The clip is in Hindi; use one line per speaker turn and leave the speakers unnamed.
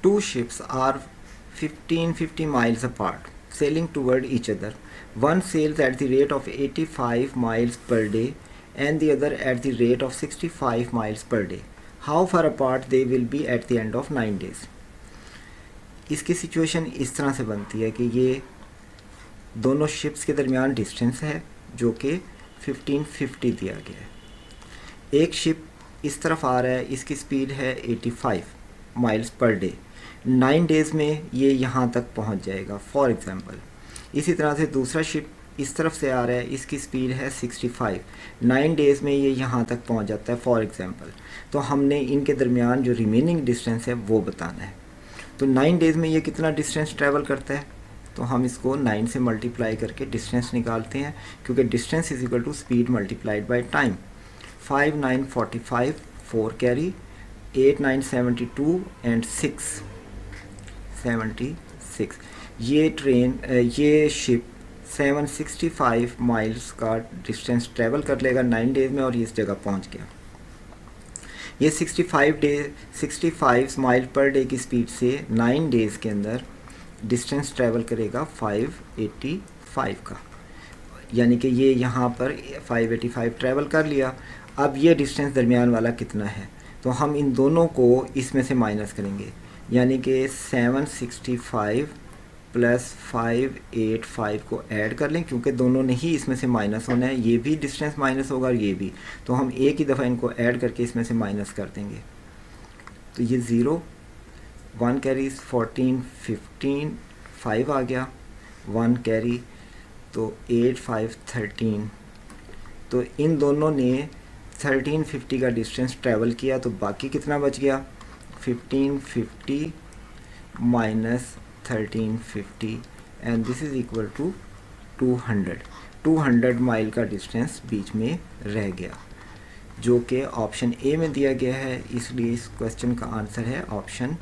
Two ships are 1550 miles apart, sailing toward each other. One sails at the rate of 85 miles per day and the other at the rate of 65 miles per day. How far apart they will be at the end of 9 days? इसकी सिचुएशन इस तरह से बनती है कि ये दोनों शिप्स के दरमियान डिस्टेंस है जो कि 1550 दिया गया है। एक शिप इस तरफ आ रहा है, इसकी स्पीड है 85 माइल्स पर डे। 9 डेज़ में ये यहाँ तक पहुँच जाएगा फॉर एग्ज़ाम्पल। इसी तरह से दूसरा शिप इस तरफ से आ रहा है, इसकी स्पीड है 65। 9 डेज़ में ये यहाँ तक पहुँच जाता है फॉर एग्ज़ाम्पल। तो हमने इनके दरमियान जो रिमेनिंग डिस्टेंस है वो बताना है। तो 9 डेज़ में ये कितना डिस्टेंस ट्रैवल करता है, तो हम इसको 9 से मल्टीप्लाई करके डिस्टेंस निकालते हैं, क्योंकि distance is equal to speed multiplied by time. 5 9 45, 4 carry, 8 9 72 and 6 76। ये शिप 765 माइल्स का डिस्टेंस ट्रैवल कर लेगा 9 डेज़ में और ये इस जगह पहुंच गया। ये 65 माइल पर डे की स्पीड से 9 डेज़ के अंदर डिस्टेंस ट्रैवल करेगा 585 का, यानी कि ये यहाँ पर 585 ट्रैवल कर लिया। अब ये डिस्टेंस दरमियान वाला कितना है, तो हम इन दोनों को इसमें से माइनस करेंगे, यानी कि 765 प्लस 585 को ऐड कर लें, क्योंकि दोनों ने ही इसमें से माइनस होना है। ये भी डिस्टेंस माइनस होगा और ये भी, तो हम एक ही दफ़ा इनको ऐड करके इसमें से माइनस कर देंगे। तो ये 0, 1 कैरी 14 15, 5 आ गया, 1 कैरी तो 8 5 13। तो इन दोनों ने 1350 का डिस्टेंस ट्रैवल किया, तो बाकी कितना बच गया, 1550 minus 1350 and this is equal to 200 mile का डिस्टेंस बीच में रह गया, जो कि ऑप्शन ए में दिया गया है। इसलिए इस क्वेश्चन का आंसर है ऑप्शन